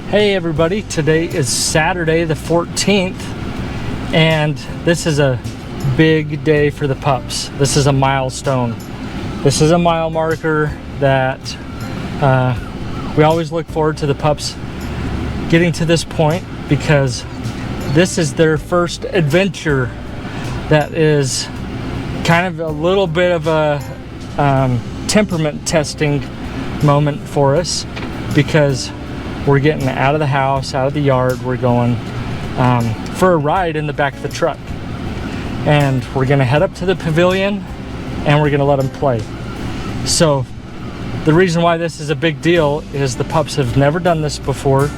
Hey everybody, today is Saturday the 14th, and this is a big day for the pups. This is a milestone. This is a mile marker that we always look forward to the pups getting to this point, because this is their first adventure that is kind of a little bit of a temperament testing moment for us, because we're getting out of the house, out of the yard. We're going for a ride in the back of the truck, and we're gonna head up to the pavilion and we're gonna let them play. So the reason why this is a big deal is the pups have never done this before.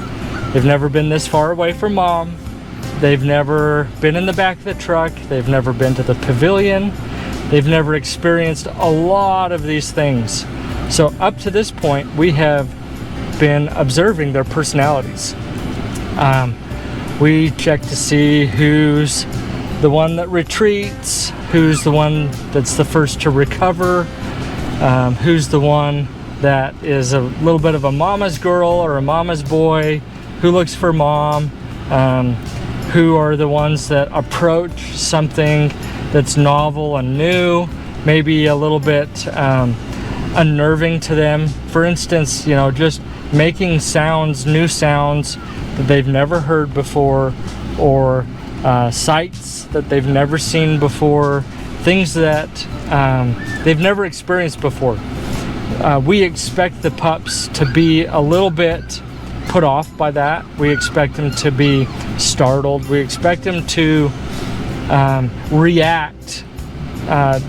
They've never been this far away from mom. They've never been in the back of the truck. They've never been to the pavilion. They've never experienced a lot of these things. So up to this point, we have been observing their personalities. We check to see who's the one that retreats, who's the one that's the first to recover, who's the one that is a little bit of a mama's girl or a mama's boy, who looks for mom, who are the ones that approach something that's novel and new, maybe a little bit unnerving to them. For instance, you know, just making sounds, new sounds that they've never heard before, or sights that they've never seen before, things that they've never experienced before. We expect the pups to be a little bit put off by that. We expect them to be startled. We expect them to react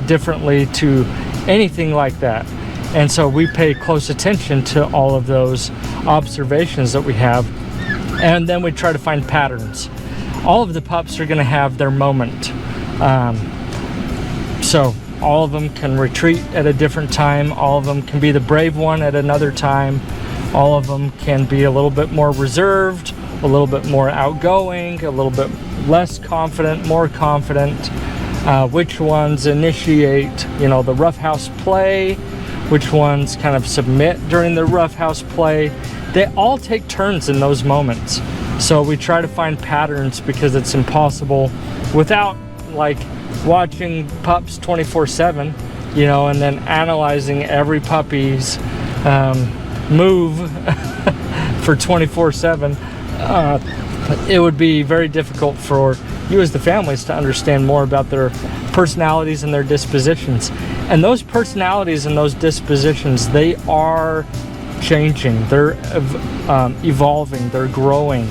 differently to anything like that. And so we pay close attention to all of those observations that we have, and then we try to find patterns. All of the pups are going to have their moment. So all of them can retreat at a different time. All of them can be the brave one at another time. All of them can be a little bit more reserved, a little bit more outgoing, a little bit less confident, more confident. Which ones initiate, you know, the roughhouse play, which ones kind of submit during the roughhouse play. They all take turns in those moments. So we try to find patterns, because it's impossible without like watching pups 24/7, you know, and then analyzing every puppy's move for 24/7. It would be very difficult for you as the families to understand more about their personalities and their dispositions. And those personalities and those dispositions, they are changing, they're evolving, they're growing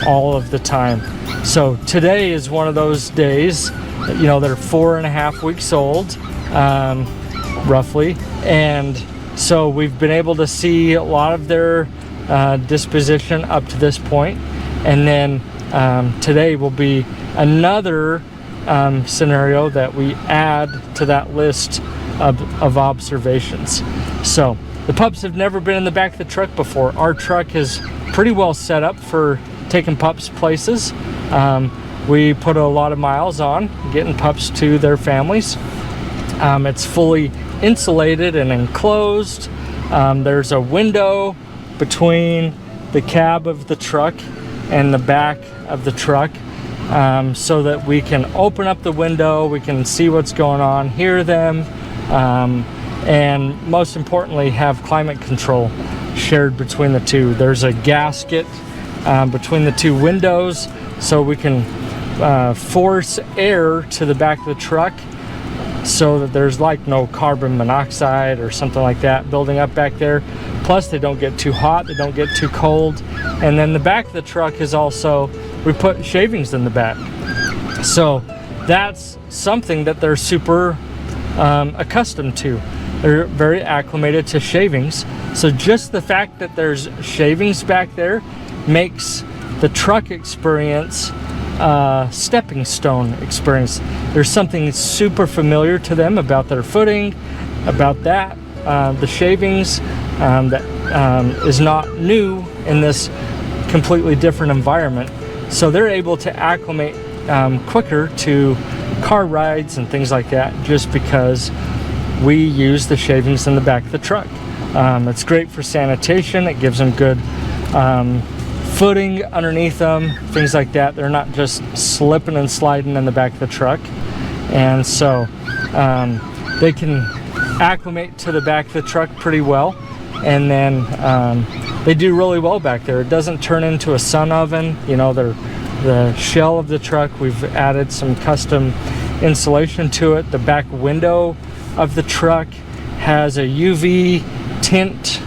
all of the time. So today is one of those days, you know, they're 4.5 weeks old, roughly. And so we've been able to see a lot of their disposition up to this point. And then today will be another scenario that we add to that list of observations. So the pups have never been in the back of the truck before. Our truck is pretty well set up for taking pups places. We put a lot of miles on getting pups to their families. It's fully insulated and enclosed. There's a window between the cab of the truck and the back of the truck, so that we can open up the window, we can see what's going on, hear them, and most importantly have climate control shared between the two. There's a gasket between the two windows, so we can force air to the back of the truck, so that there's like no carbon monoxide or something like that building up back there. Plus they don't get too hot, they don't get too cold. And then the back of the truck is also, we put shavings in the back. So that's something that they're super accustomed to. They're very acclimated to shavings. So just the fact that there's shavings back there makes the truck experience stepping stone experience. There's something super familiar to them about their footing, about that, the shavings, that is not new in this completely different environment. So they're able to acclimate quicker to car rides and things like that, just because we use the shavings in the back of the truck. It's great for sanitation. It gives them good footing underneath them, things like that. They're not just slipping and sliding in the back of the truck. And so they can acclimate to the back of the truck pretty well. And then they do really well back there. It doesn't turn into a sun oven. You know, the shell of the truck, we've added some custom insulation to it. The back window of the truck has a UV tint,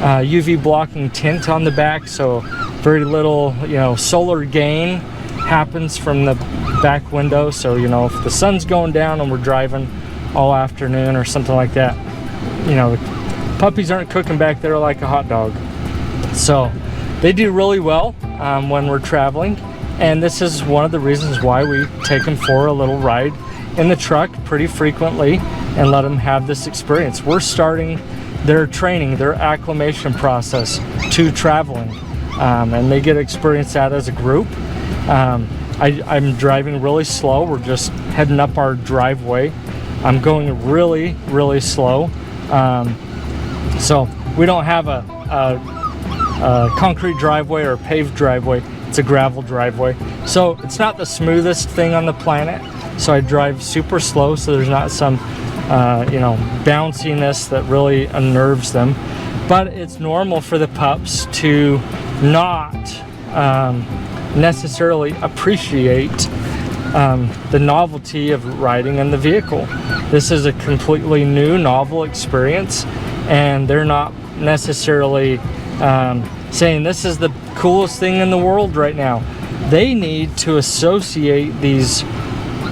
UV blocking tint on the back, so very little, you know, solar gain happens from the back window. So, you know, if the sun's going down and we're driving all afternoon or something like that, you know, the puppies aren't cooking back there like a hot dog. So they do really well when we're traveling, and this is one of the reasons why we take them for a little ride in the truck pretty frequently and let them have this experience. We're starting their training, their acclimation process to traveling, and they get to experience that as a group. I'm driving really slow. We're just heading up our driveway. I'm going really, really slow. So we don't have a concrete driveway or a paved driveway. It's a gravel driveway. So it's not the smoothest thing on the planet. So I drive super slow so there's not some you know, bounciness that really unnerves them. But it's normal for the pups to not necessarily appreciate the novelty of riding in the vehicle. This is a completely new, novel experience, and they're not necessarily saying this is the coolest thing in the world right now. They need to associate these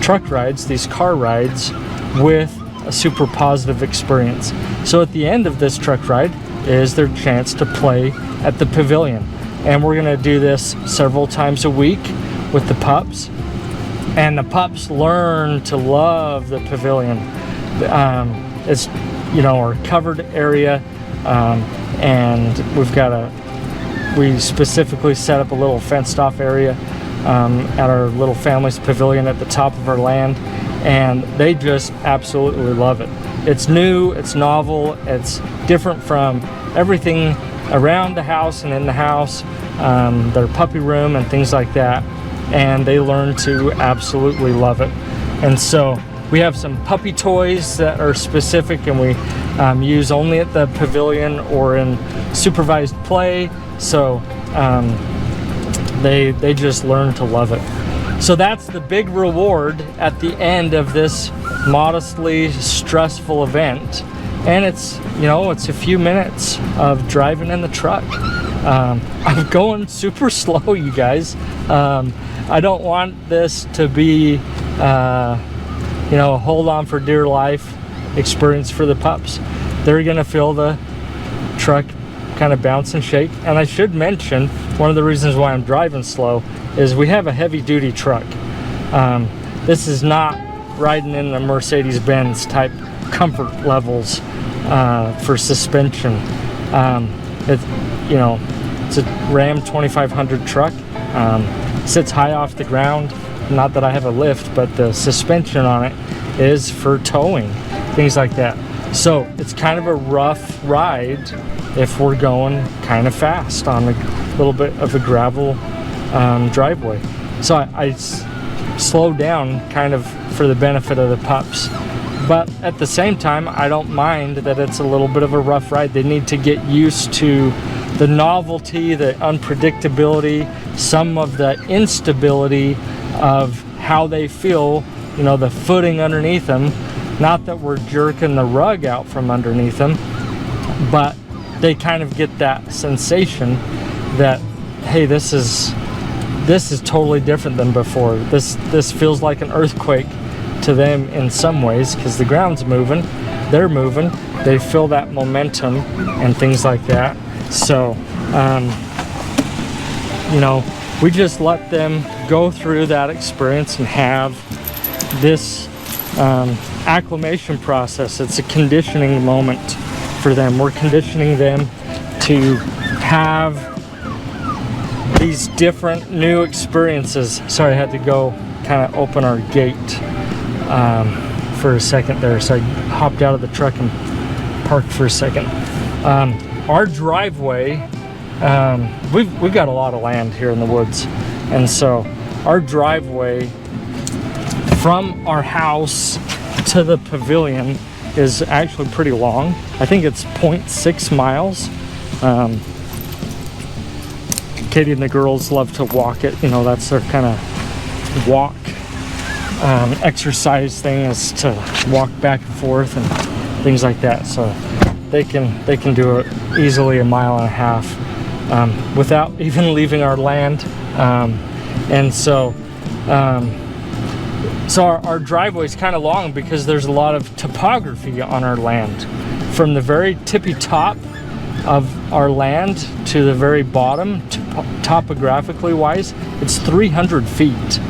truck rides, these car rides, with a super positive experience. So at the end of this truck ride is their chance to play at the pavilion. And we're gonna do this several times a week with the pups. And the pups learn to love the pavilion. It's, you know, our covered area, and we specifically set up a little fenced off area at our little family's pavilion at the top of our land, and they just absolutely love it. It's new, it's novel, it's different from everything around the house and in the house, their puppy room and things like that, and they learn to absolutely love it. And so we have some puppy toys that are specific, and we use only at the pavilion or in supervised play. So they just learn to love it. So that's the big reward at the end of this modestly stressful event. And it's, you know, it's a few minutes of driving in the truck. I'm going super slow, you guys. I don't want this to be, you know, a hold on for dear life experience for the pups. They're gonna feel the truck kind of bounce and shake. And I should mention, one of the reasons why I'm driving slow is we have a heavy duty truck. This is not riding in a Mercedes-Benz type comfort levels for suspension. It's, you know, it's a Ram 2500 truck. Sits high off the ground. Not that I have a lift, but the suspension on it is for towing, things like that. So it's kind of a rough ride if we're going kind of fast on a little bit of a gravel driveway. So I slow down kind of for the benefit of the pups. But at the same time, I don't mind that it's a little bit of a rough ride. They need to get used to the novelty, the unpredictability, some of the instability of how they feel, you know, the footing underneath them. Not that we're jerking the rug out from underneath them, but they kind of get that sensation that, hey, this is totally different than before. This feels like an earthquake to them in some ways, because the ground's moving, they're moving, they feel that momentum and things like that. So you know, we just let them go through that experience and have this acclimation process. It's a conditioning moment for them. We're conditioning them to have these different new experiences. Sorry, I had to go kind of open our gate for a second there, so I hopped out of the truck and parked for a second. Our driveway we've got a lot of land here in the woods, and so our driveway from our house to the pavilion is actually pretty long. I think it's 0.6 miles. Katie and the girls love to walk it. You know, that's their kind of walk exercise thing, is to walk back and forth and things like that. So they can do it easily 1.5 miles without even leaving our land. And so our driveway is kind of long because there's a lot of topography on our land. From the very tippy top of our land to the very bottom, topographically wise, it's 300 feet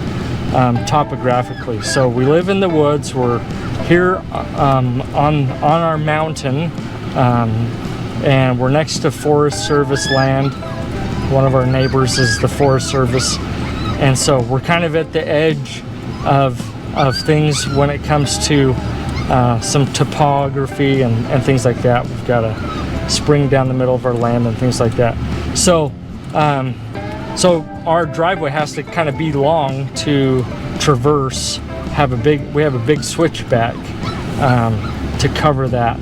topographically. So we live in the woods. We're here on our mountain, and we're next to Forest Service land. One of our neighbors is the Forest Service, and so we're kind of at the edge of things when it comes to some topography and things like that. We've got a spring down the middle of our land and things like that. So so our driveway has to kind of be long to traverse. We have a big switchback to cover that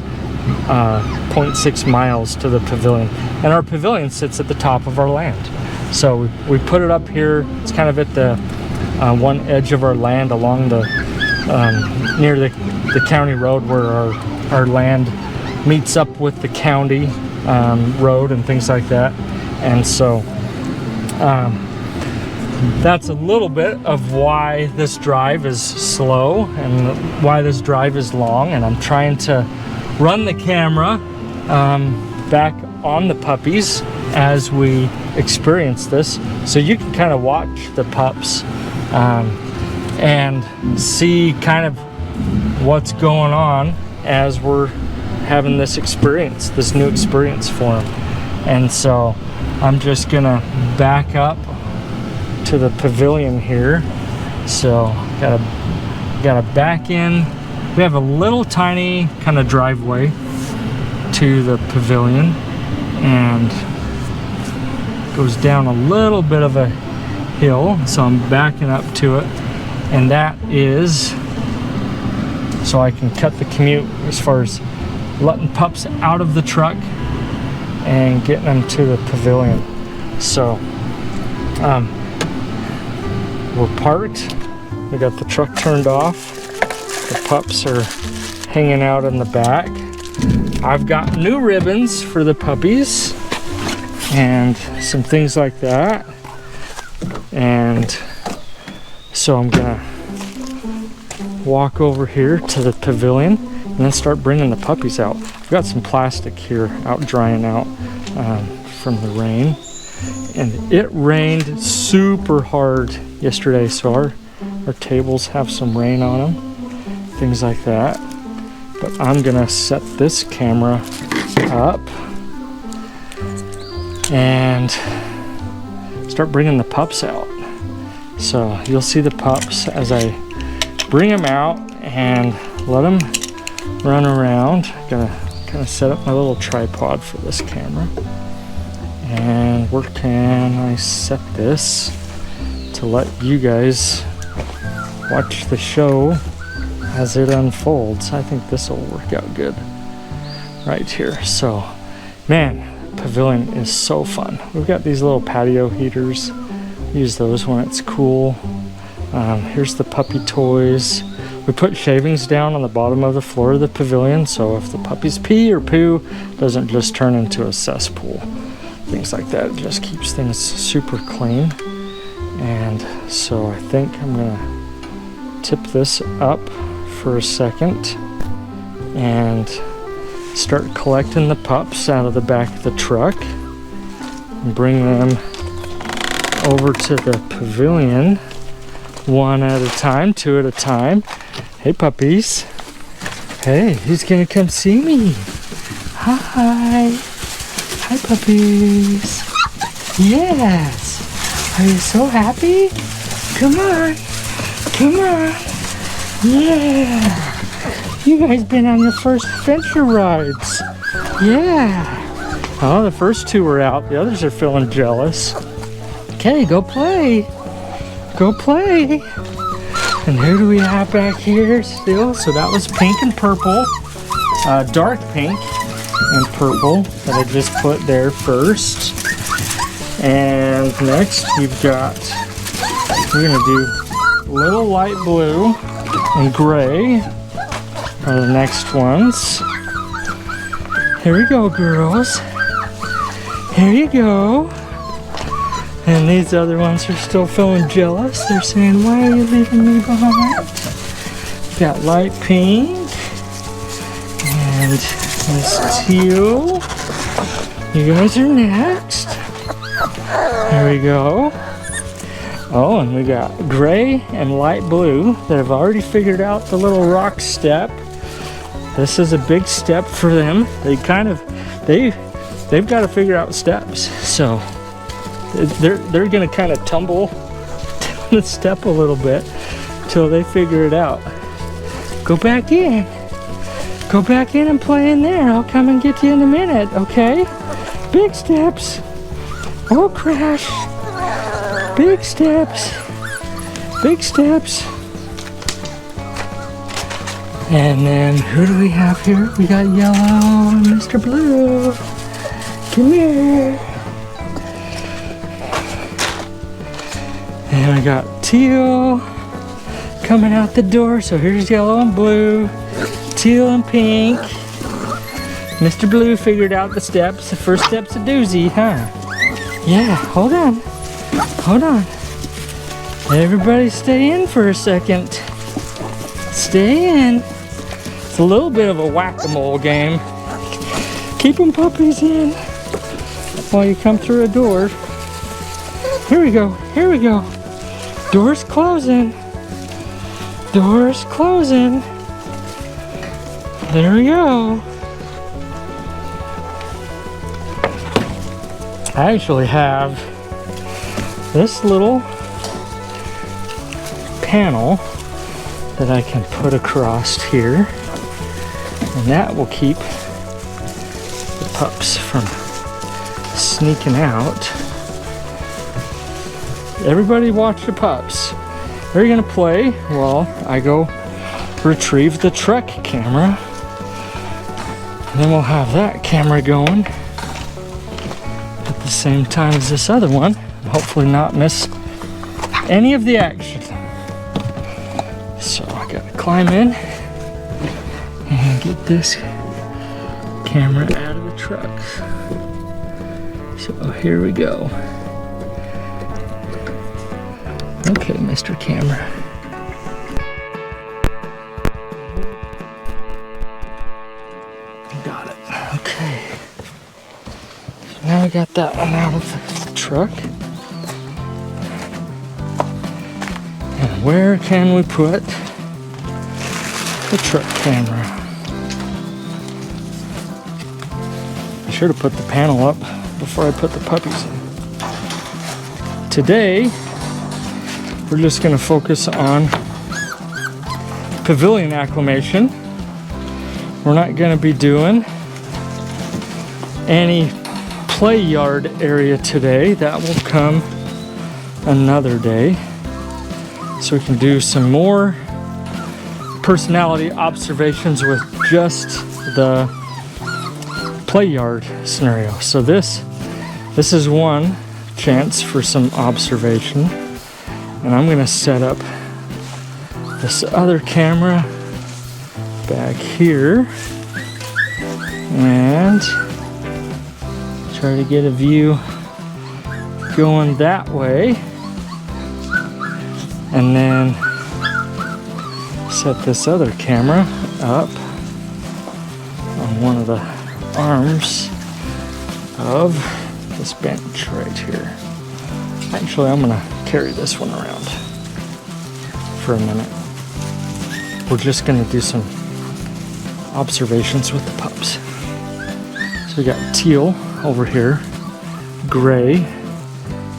0.6 miles to the pavilion, and our pavilion sits at the top of our land. So we put it up here. It's kind of at the one edge of our land, along the near the county road, where our land meets up with the county road and things like that. And so that's a little bit of why this drive is slow and why this drive is long. And I'm trying to run the camera back on the puppies as we experience this, so you can kind of watch the pups and see kind of what's going on as we're having this experience, this new experience for them. And so I'm just gonna back up to the pavilion here. So gotta back in. We have a little tiny kind of driveway to the pavilion, and goes down a little bit of a hill, so I'm backing up to it, and that is so I can cut the commute as far as letting pups out of the truck and getting them to the pavilion. So we're parked, we got the truck turned off, the pups are hanging out in the back. I've got new ribbons for the puppies and some things like that, and so I'm gonna walk over here to the pavilion and then start bringing the puppies out. I've got some plastic here out drying out from the rain, and it rained super hard yesterday, so our tables have some rain on them, things like that. But I'm gonna set this camera up and start bringing the pups out. So you'll see the pups as I bring them out and let them run around. Gonna kind of set up my little tripod for this camera. And where can I set this to let you guys watch the show as it unfolds? I think this will work out good right here. So, man, pavilion is so fun. We've got these little patio heaters. Use those when it's cool. Here's the puppy toys. We put shavings down on the bottom of the floor of the pavilion, so if the puppies pee or poo, it doesn't just turn into a cesspool. Things like that. It just keeps things super clean. And so I think I'm gonna tip this up for a second and start collecting the pups out of the back of the truck and bring them over to the pavilion one at a time, two at a time. Hey puppies. Hey, who's gonna come see me? Hi. Hi puppies. Yes. Are you so happy? Come on. Come on. Yeah. You guys been on your first adventure rides. Yeah. Oh, the first two are out. The others are feeling jealous. Okay, go play. Go play. And who do we have back here still? So that was pink and purple. Dark pink and purple that I just put there first. And next we've got, we're gonna do little light blue and gray are the next ones. Here we go, girls. Here you go. And these other ones are still feeling jealous. They're saying, why are you leaving me behind? We've got light pink and this teal. You guys are next. There we go. Oh, and we got gray and light blue that have already figured out the little rock step. This is a big step for them. They've got to figure out steps. So they're gonna kind of tumble down the step a little bit till they figure it out. Go back in. Go back in and play in there. I'll come and get you in a minute, okay? Big steps. Oh, crash. Big steps. Big steps. And then who do we have here? We got yellow and Mr. Blue. Come here. And I got teal coming out the door. So here's yellow and blue, teal and pink. Mr. Blue figured out the steps. The first step's a doozy, huh? Yeah, hold on. Hold on. Everybody stay in for a second. Stay in. It's a little bit of a whack-a-mole game. Keep them puppies in while you come through a door. Here we go. Here we go. Door's closing. Door's closing. There we go. I actually have this little panel that I can put across here, and that will keep the pups from sneaking out. Everybody watch the pups. They're gonna play while I go retrieve the truck camera. And then we'll have that camera going at the same time as this other one, and hopefully not miss any of the action. So I gotta climb in and get this camera out of the truck. So here we go. Okay, Mr. Camera. Got it. Okay. So now I got that one out of the truck. And where can we put the truck camera? I should have put the panel up before I put the puppies in. Today, we're just going to focus on pavilion acclimation. We're not going to be doing any play yard area today. That will come another day. So we can do some more personality observations with just the play yard scenario. So this is one chance for some observation. And I'm gonna set up this other camera back here and try to get a view going that way, and then set this other camera up on one of the arms of this bench right here. Actually, I'm gonna carry this one around for a minute. We're just gonna do some observations with the pups. So we got teal over here, gray,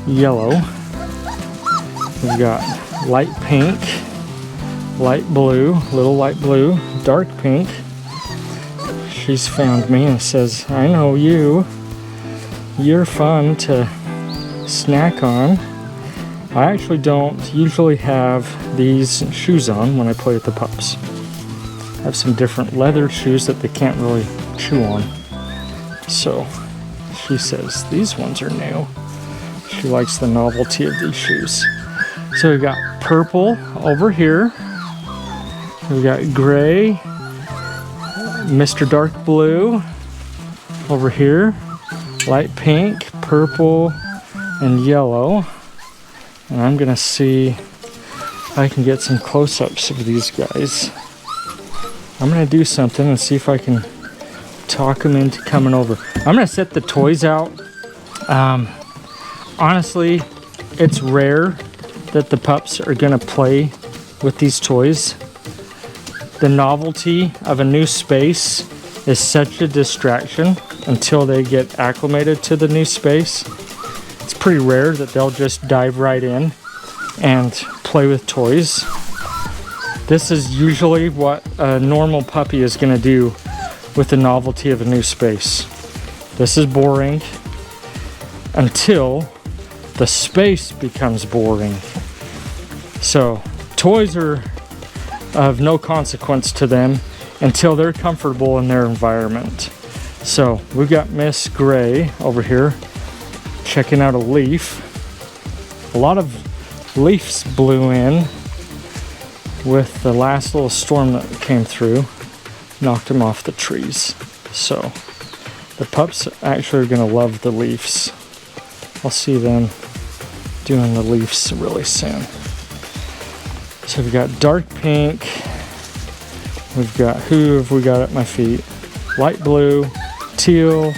yellow. We've got light pink, light blue, little light blue, dark pink. She's found me and says, I know you. you're fun to snack on. I actually don't usually have these shoes on when I play with the pups. I have some different leather shoes that they can't really chew on. So she says these ones are new. She likes the novelty of these shoes. So we got purple over here. We got gray, Mr. Dark Blue over here, light pink, purple, and yellow. And I'm gonna see if I can get some close-ups of these guys. I'm gonna do something and see if I can talk them into coming over. I'm gonna set the toys out. Honestly, it's rare that the pups are gonna play with these toys. The novelty of a new space is such a distraction until they get acclimated to the new space. It's pretty rare that they'll just dive right in and play with toys. This is usually what a normal puppy is going to do with the novelty of a new space. This is boring until the space becomes boring. So toys are of no consequence to them until they're comfortable in their environment. So we've got Miss Gray over here checking out a leaf. A lot of leaves blew in with the last little storm that came through, knocked them off the trees. So the pups actually are going to love the leaves. I'll see them doing the leaves really soon. So we've got dark pink. We've got, who have we got at my feet? Light blue, teal,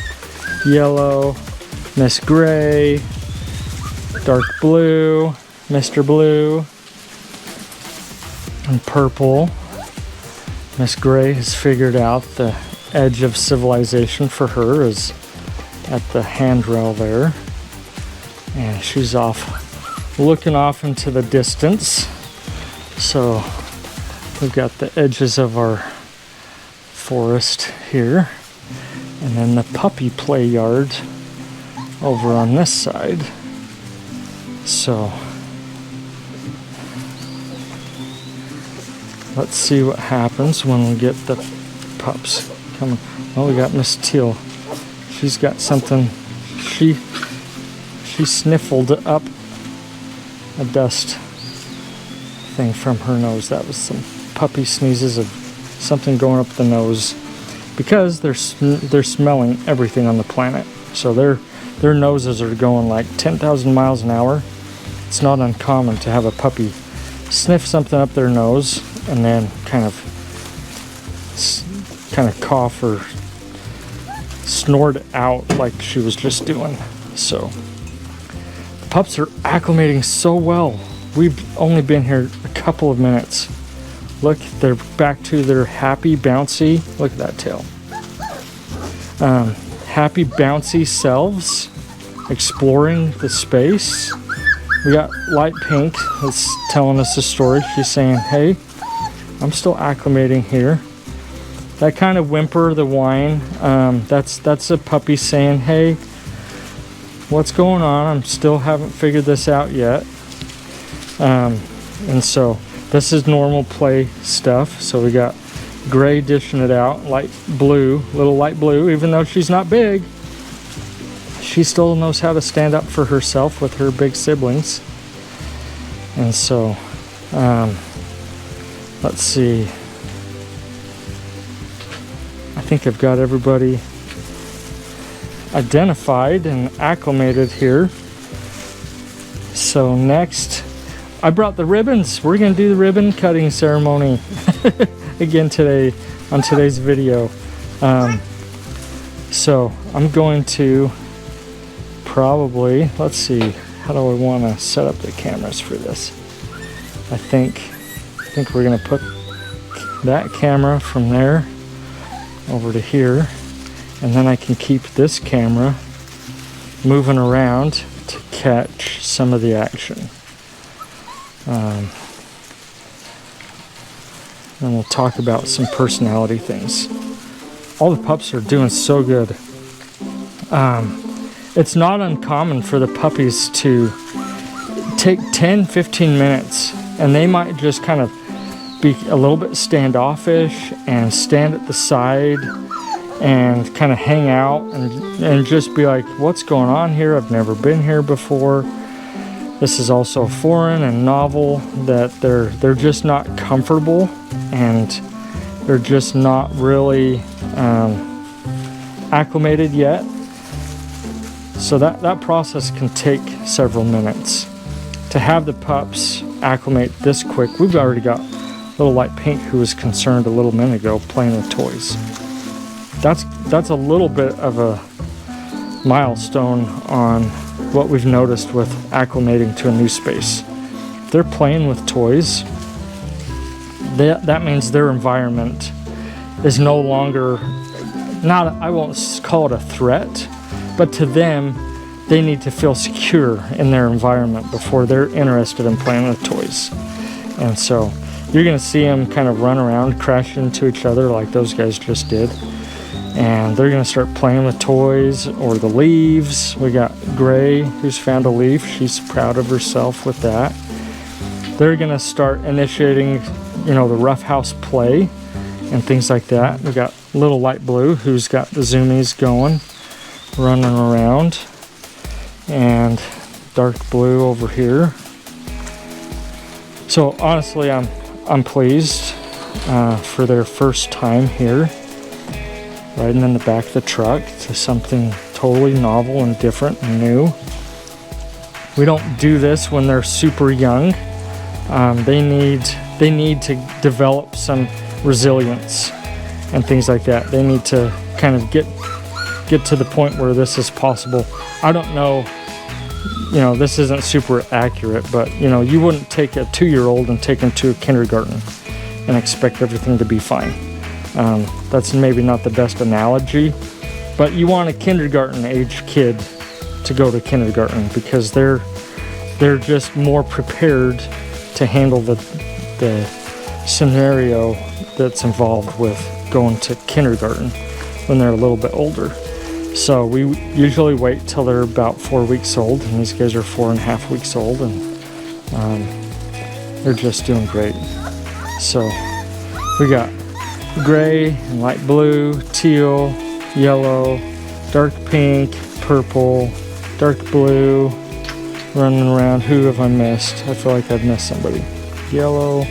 yellow, Miss Gray, dark blue, Mr. Blue, and purple. Miss Gray has figured out the edge of civilization for her is at the handrail there. And she's off, looking off into the distance. So we've got the edges of our forest here, and then the puppy play yard over on this side. So let's see what happens when we get the pups coming. Oh, we got Miss Teal. She's got something. She sniffled up a dust thing from her nose. That was some puppy sneezes of something going up the nose, because they're smelling everything on the planet. So their noses are going like 10,000 miles an hour. It's not uncommon to have a puppy sniff something up their nose and then kind of cough or snort out like she was just doing. So the pups are acclimating so well. We've only been here a couple of minutes. Look, they're back to their happy, bouncy, look at that tail. Happy, bouncy selves, exploring the space. We got Light Pink that's telling us a story. She's saying, hey, I'm still acclimating here. That kind of whimper, the whine, that's a puppy saying, hey, what's going on? I still haven't figured this out yet. And so this is normal play stuff. So we got Gray dishing it out, light blue, little light blue, even though she's not big, she still knows how to stand up for herself with her big siblings. And so, let's see. I think I've got everybody identified and acclimated here. So next, I brought the ribbons. We're gonna do the ribbon cutting ceremony again today on today's video. So I'm going to probably, let's see, how do I want to set up the cameras for this? I think we're gonna put that camera from there over to here, and then I can keep this camera moving around to catch some of the action. And we'll talk about some personality things. All the pups are doing so good. it's not uncommon for the puppies to take 10-15 minutes, and they might just kind of be a little bit standoffish and stand at the side and kind of hang out and just be like, what's going on here? I've never been here before. This is also foreign and novel, that they're just not comfortable, and they're just not really acclimated yet. So that process can take several minutes. To have the pups acclimate this quick, we've already got little Light Pink, who was concerned a little minute ago playing with toys. That's a little bit of a milestone on what we've noticed with acclimating to a new space. If they're playing with toys, that means their environment is no longer, I won't call it a threat, but to them, they need to feel secure in their environment before they're interested in playing with toys. And so you're gonna see them kind of run around, crash into each other like those guys just did. And they're gonna start playing with toys or the leaves. We got Gray, who's found a leaf. She's proud of herself with that. They're gonna start initiating, the roughhouse play and things like that. We got little Light Blue, who's got the zoomies going, running around, and Dark Blue over here. So honestly, I'm pleased for their first time here, riding in the back of the truck to something totally novel and different and new. We don't do this when they're super young. They need to develop some resilience and things like that. They need to kind of get to the point where this is possible. I don't know, this isn't super accurate, but you wouldn't take a 2-year-old and take him to a kindergarten and expect everything to be fine. That's maybe not the best analogy, but you want a kindergarten age kid to go to kindergarten because they're just more prepared to handle the scenario that's involved with going to kindergarten when they're a little bit older. So we usually wait till they're about 4 weeks old, and these guys are 4.5 weeks old, and they're just doing great. So we got Gray and Light Blue, Teal, Yellow, Dark Pink, Purple, Dark Blue, running around. Who have I missed? I feel like I've missed somebody. Yellow,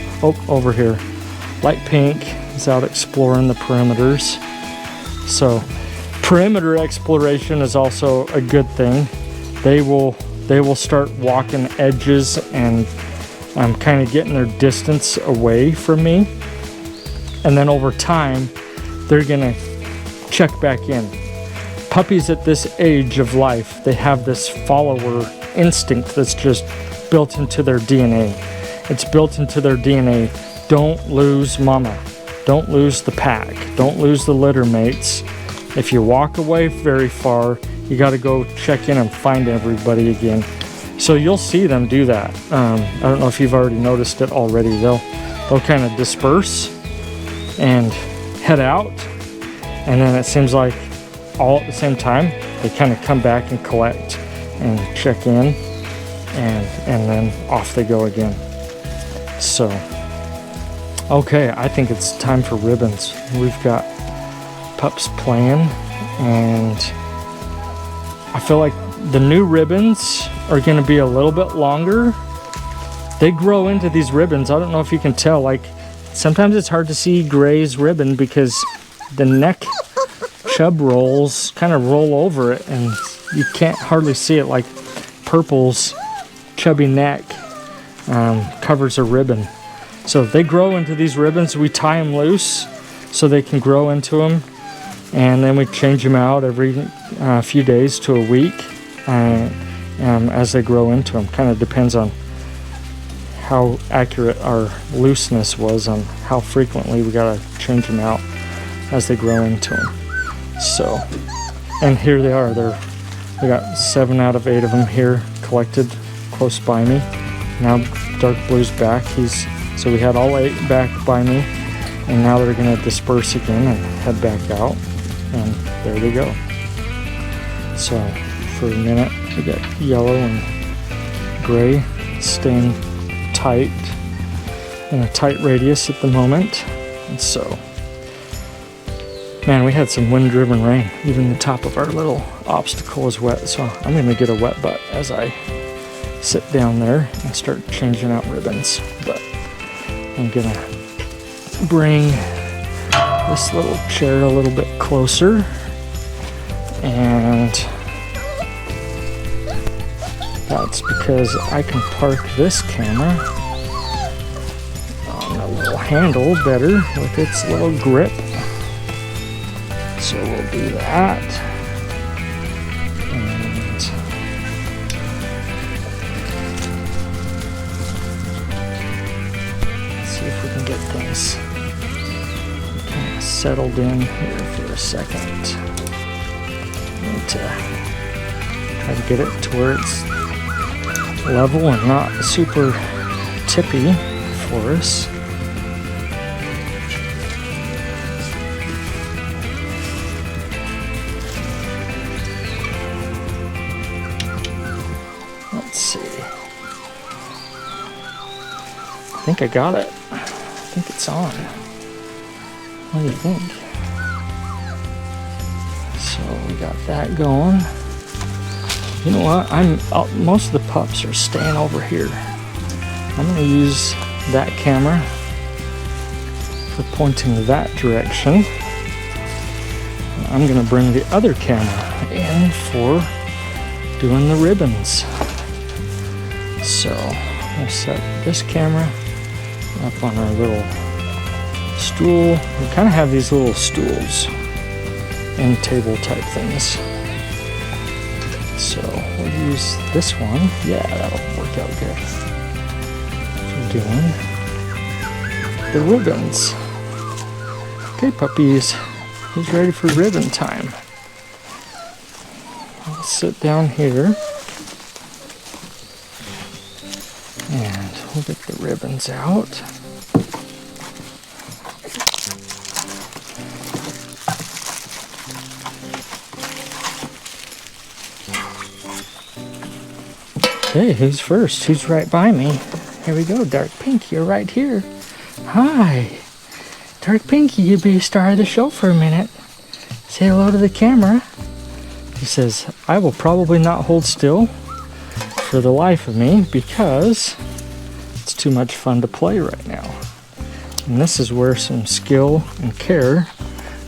over here. Light Pink is out exploring the perimeters. So perimeter exploration is also a good thing. They will start walking edges and kind of getting their distance away from me. And then over time, they're gonna check back in. Puppies at this age of life, they have this follower instinct that's just built into their DNA. It's built into their DNA. Don't lose mama. Don't lose the pack. Don't lose the litter mates. If you walk away very far, you got to go check in and find everybody again. So you'll see them do that. I don't know if you've already noticed it already. They'll kind of disperse and head out, and then it seems like all at the same time they kind of come back and collect and check in, and then off they go again. So okay, I think it's time for ribbons. We've got pups playing, and I feel like the new ribbons are going to be a little bit longer. They grow into these ribbons. I don't know if you can tell, like sometimes it's hard to see Gray's ribbon because the neck chub rolls kind of roll over it, and you can't hardly see it. Like Purple's chubby neck covers a ribbon. So if they grow into these ribbons, we tie them loose so they can grow into them, and then we change them out every few days to a week as they grow into them. Kind of depends on how accurate our looseness was on how frequently we gotta change them out as they grow into them. So, and here they are. We got 7 out of 8 of them here collected close by me. Now Dark Blue's back. So we had all 8 back by me, and now they're gonna disperse again and head back out, and there they go. So for a minute. We got yellow and gray staying tight in a tight radius at the moment. And so, man, we had some wind-driven rain. Even the top of our little obstacle is wet, so I'm gonna get a wet butt as I sit down there and start changing out ribbons. But I'm gonna bring this little chair a little bit closer, and that's because I can park this camera on a little handle better with its little grip. So we'll do that. And let's see if we can get things kind of settled in here for a second. Need to try to get it to where it's level and not super tippy for us. Let's see. I think I got it. I think it's on. What do you think? So we got that going. You know what? Most of the pups are staying over here. I'm going to use that camera for pointing that direction. I'm going to bring the other camera in for doing the ribbons. So we'll set this camera up on our little stool. We kind of have these little stools and table type things. So we'll use this one. Yeah, that'll work out good for doing the ribbons. Okay, puppies, who's ready for ribbon time? I'll sit down here and we'll get the ribbons out. Okay, who's first? Who's right by me? Here we go, Dark Pink, you're right here. Hi, Dark Pink, you be a star of the show for a minute. Say hello to the camera. He says, I will probably not hold still for the life of me because it's too much fun to play right now. And this is where some skill and care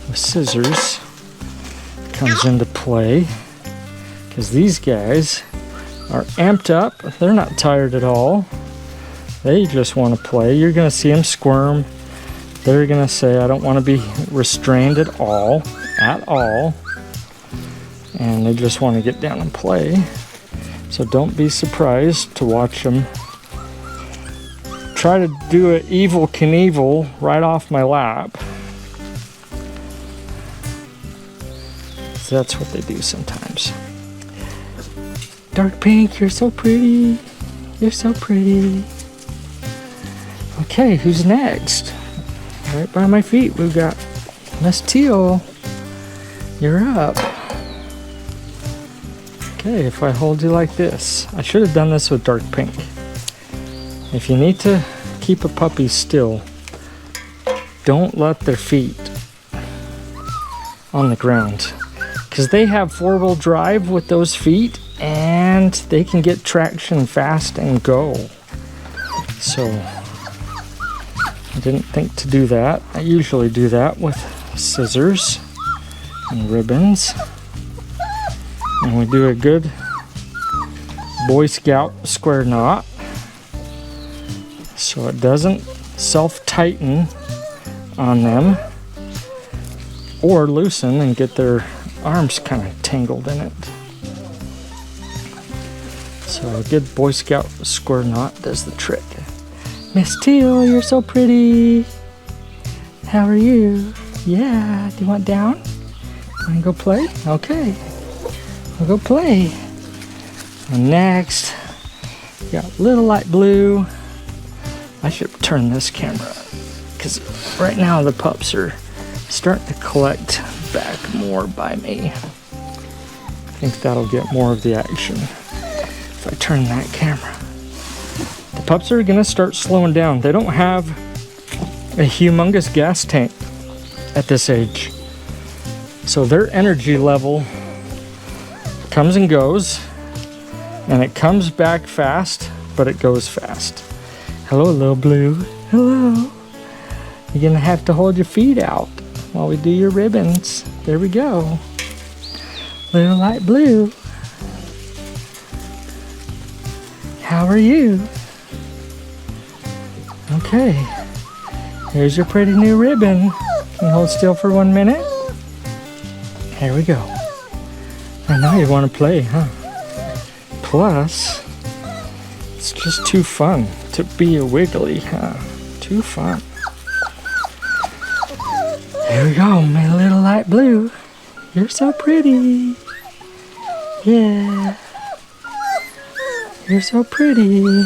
with scissors comes into play, because these guys are amped up. They're not tired at all. They just want to play. You're going to see them squirm. They're going to say, I don't want to be restrained at all. And they just want to get down and play. So don't be surprised to watch them try to do an Evel Knievel right off my lap. So that's what they do sometimes. Dark Pink, you're so pretty. You're so pretty. Okay, who's next? Right by my feet, we've got Miss Teal. You're up. Okay, if I hold you like this. I should have done this with Dark Pink. If you need to keep a puppy still, don't let their feet on the ground, because they have 4-wheel drive with those feet and they can get traction fast and go. So I didn't think to do that. I usually do that with scissors and ribbons. And we do a good Boy Scout square knot so it doesn't self-tighten on them or loosen and get their arms kind of tangled in it. So a good Boy Scout square knot does the trick. Miss Teal, you're so pretty. How are you? Yeah, do you want down? Want to go play? Okay, we'll go play. And next, we got Little Light Blue. I should turn this camera because right now the pups are starting to collect back more by me. think that'll get more of the action if I turn that camera. The pups are gonna start slowing down. They don't have a humongous gas tank at this age, so their energy level comes and goes, and it comes back fast, but it goes fast. Hello, little blue. Hello. You're gonna have to hold your feet out while we do your ribbons. There we go. Little light blue. How are you? Okay. Here's your pretty new ribbon. Can you hold still for 1 minute? Here we go. I know you want to play, huh? Plus, it's just too fun to be a wiggly, huh? Too fun. Here we go, my little light blue. You're so pretty. Yeah. You're so pretty.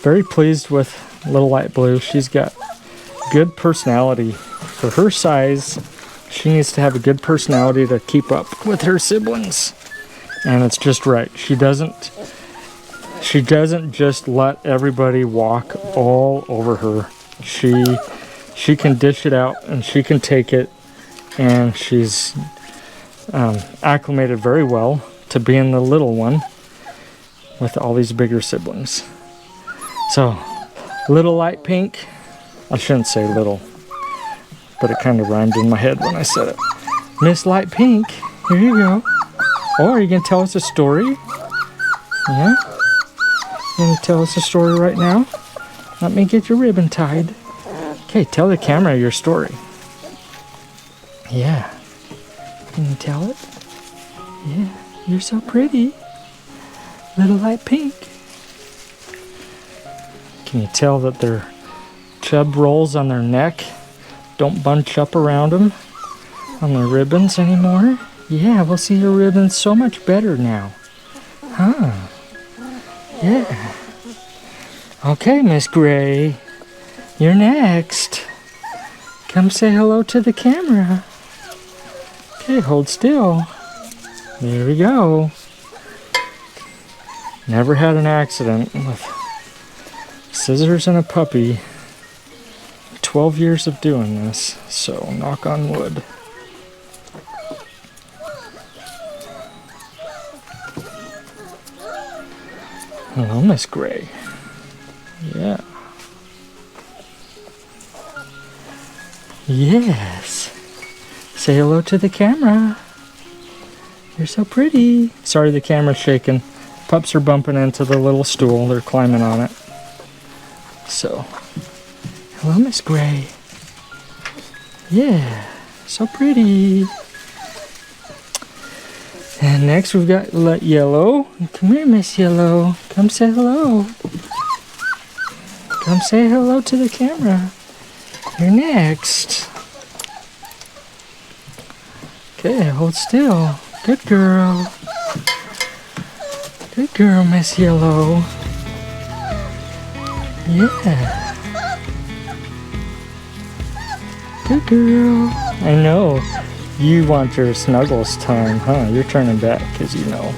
Very pleased with little light blue. She's got good personality. For her size, she needs to have a good personality to keep up with her siblings. And it's just right. She doesn't just let everybody walk all over her. She can dish it out, and she can take it, and she's acclimated very well to being the little one with all these bigger siblings. So, little light pink. I shouldn't say little, but it kind of rhymed in my head when I said it. Miss Light Pink, here you go. Oh, are you going to tell us a story? Yeah? You going to tell us a story right now? Let me get your ribbon tied. Okay, tell the camera your story. Yeah. Can you tell it? Yeah, you're so pretty. Little light pink. Can you tell that their chub rolls on their neck don't bunch up around them on their ribbons anymore? Yeah, we'll see your ribbons so much better now. Huh. Yeah. Okay, Miss Gray. You're next. Come say hello to the camera. Okay, hold still. There we go. Never had an accident with scissors and a puppy. 12 years of doing this, so knock on wood. Hello, Miss Gray. Yeah. Yes. Say hello to the camera. You're so pretty. Sorry, the camera's shaking. Pups are bumping into the little stool. They're climbing on it. So, hello, Miss Gray. Yeah, so pretty. And next we've got Yellow. Come here, Miss Yellow. Come say hello. Come say hello to the camera. You're next. Okay, hold still. Good girl. Good girl, Miss Yellow. Yeah. Good girl. I know. You want your snuggles time, huh? You're turning back because you know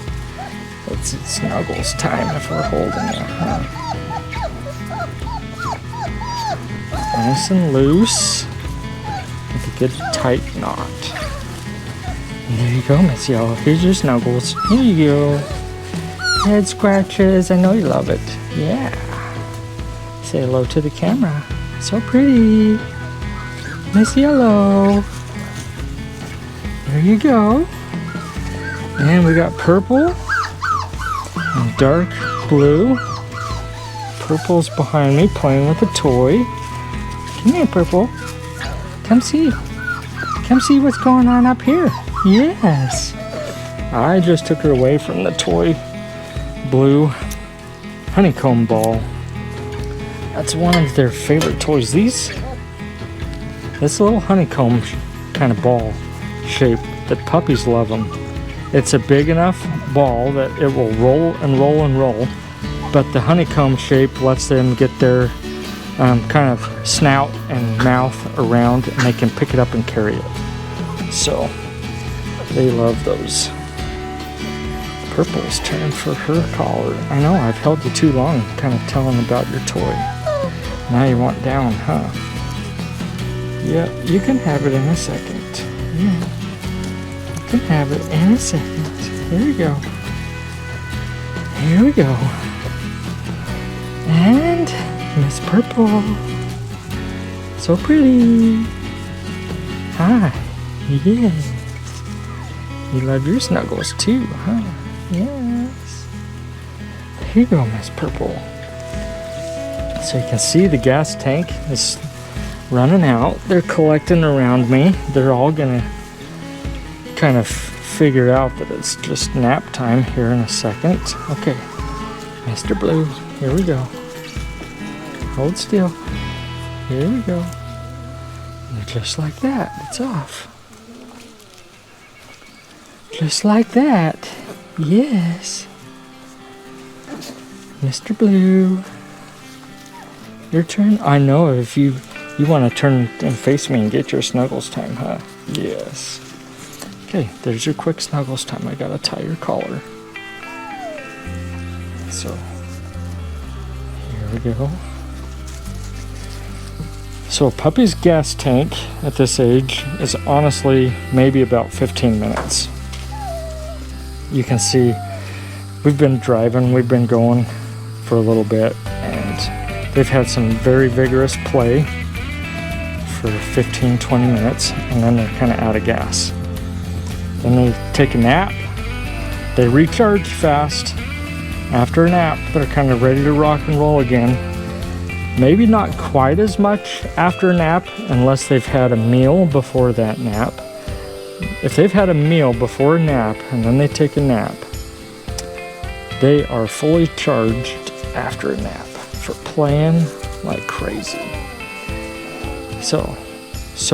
it's snuggles time if we're holding you, huh? Nice and loose with a good tight knot. And there you go, Miss Yellow. Here's your snuggles. Here you go. Head scratches. I know you love it. Yeah. Say hello to the camera. So pretty. Miss Yellow. There you go. And we got purple and dark blue. Purple's behind me playing with a toy. Come here, Purple. Come see. Come see what's going on up here. Yes. I just took her away from the toy blue honeycomb ball. That's one of their favorite toys. This little honeycomb kind of ball shape that puppies love them. It's a big enough ball that it will roll and roll and roll, but the honeycomb shape lets them get their kind of snout and mouth around, and they can pick it up and carry it. So They love those. Purple's turn for her collar. I know, I've held you too long, kind of telling about your toy. Now you want down, huh? Yeah, you can have it in a second. Yeah, you can have it in a second. Here we go. Here we go. And Miss Purple. So pretty. Hi. Yes. You love your snuggles too, huh? Yes. Here you go, Miss Purple. So you can see the gas tank is running out. They're collecting around me. They're all gonna kind of figure out that it's just nap time here in a second. Okay, Mr. Blue, here we go. Hold still. Here we go. And just like that, it's off. Just like that. Yes. Mr. Blue. Your turn. I know if you want to turn and face me and get your snuggles time, huh? Yes. Okay, there's your quick snuggles time. I gotta tie your collar. So, here we go. So a puppy's gas tank at this age is honestly maybe about 15 minutes. You can see we've been driving, we've been going for a little bit, and they've had some very vigorous play for 15-20 minutes, and then they're kind of out of gas. Then they take a nap, they recharge fast. After a nap, they're kind of ready to rock and roll again. Maybe not quite as much after a nap unless they've had a meal before that nap. If they've had a meal before a nap and then they take a nap, they are fully charged after a nap for playing like crazy. So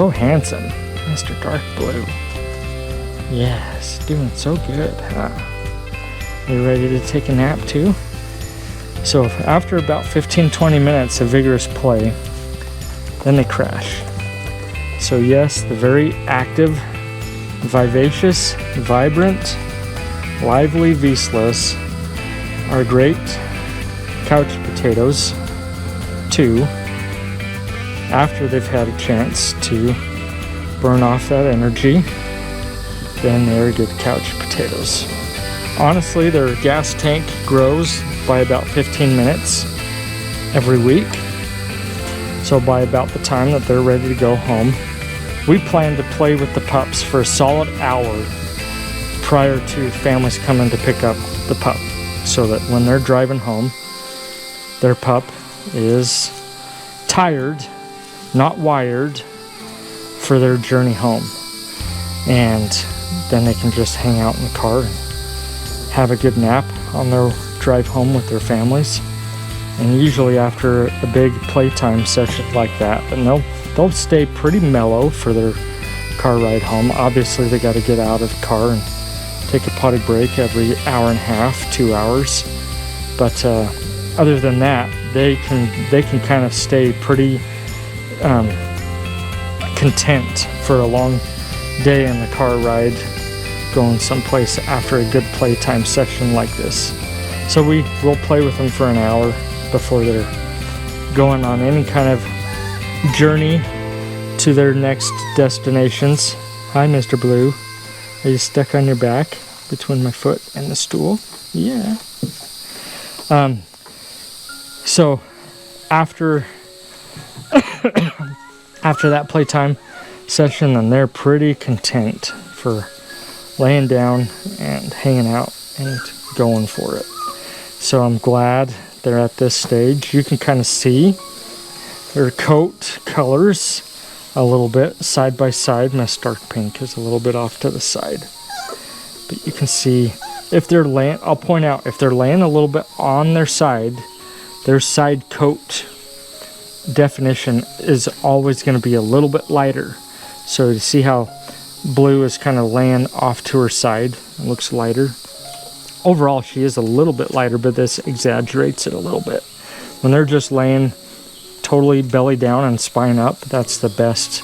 handsome, Mr. Dark Blue. Yes, doing so good, huh? You ready to take a nap too? So after about 15-20 minutes of vigorous play, then they crash. So yes, the very active, vivacious, vibrant, lively Vizslas are great couch potatoes too, after they've had a chance to burn off that energy. Then they're good couch potatoes. Honestly, their gas tank grows by about 15 minutes every week. So by about the time that they're ready to go home, we plan to play with the pups for a solid hour prior to families coming to pick up the pup, so that when they're driving home, their pup is tired, not wired for their journey home. And then they can just hang out in the car and have a good nap on their drive home with their families. And usually after a big playtime session like that, and they'll stay pretty mellow for their car ride home. Obviously they got to get out of the car and take a potty break every hour and a half, 2 hours. But other than that, they can kind of stay pretty content for a long day in the car ride, going someplace after a good playtime session like this. So we will play with them for an hour before they're going on any kind of journey to their next destinations. Hi, Mr. Blue. Are you stuck on your back between my foot and the stool? Yeah. So after that playtime session, then they're pretty content for laying down and hanging out and going for it. So I'm glad they're at this stage. You can kind of see their coat colors a little bit side by side. My stark pink is a little bit off to the side, but you can see if they're laying, I'll point out, if they're laying a little bit on their side coat definition is always going to be a little bit lighter. So you see how Blue is kind of laying off to her side. It looks lighter. Overall, she is a little bit lighter, but this exaggerates it a little bit. When they're just laying totally belly down and spine up, that's the best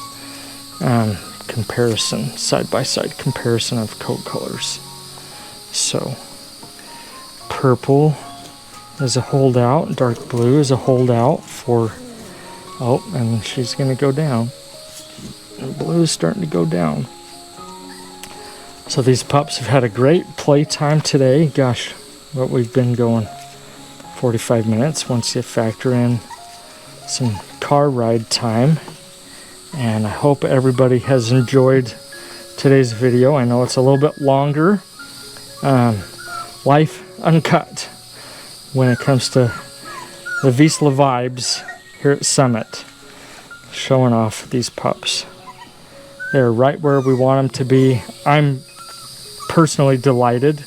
comparison, side-by-side comparison of coat colors. So purple is a holdout, dark blue is a holdout for, oh, and she's gonna go down. And blue is starting to go down. So these pups have had a great playtime today. Gosh, what we've been going 45 minutes once you factor in some car ride time. And I hope everybody has enjoyed today's video. I know it's a little bit longer. Life uncut when it comes to the Vizsla vibes here at Summit. Showing off these pups. They're right where we want them to be. I'm personally delighted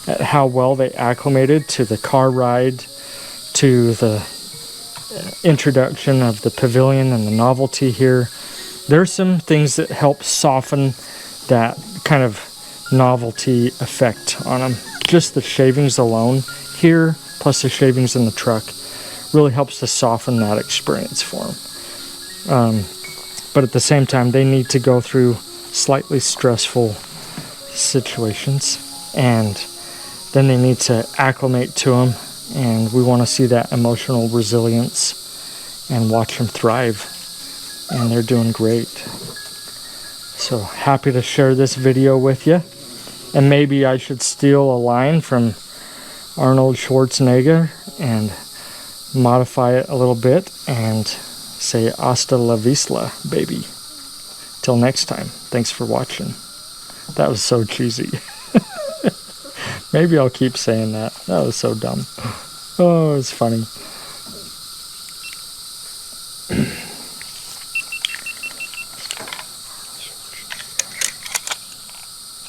at how well they acclimated to the car ride, to the introduction of the pavilion and the novelty here. There's some things that help soften that kind of novelty effect on them. Just the shavings alone here, plus the shavings in the truck, really helps to soften that experience for them. But at the same time, they need to go through slightly stressful situations, and then they need to acclimate to them, and we want to see that emotional resilience and watch them thrive, and they're doing great. So happy to share this video with you, and maybe I should steal a line from Arnold Schwarzenegger and modify it a little bit and say hasta la Vizsla, baby. Till next time, thanks for watching. That was so cheesy. Maybe I'll keep saying that. That was so dumb. Oh, it's funny.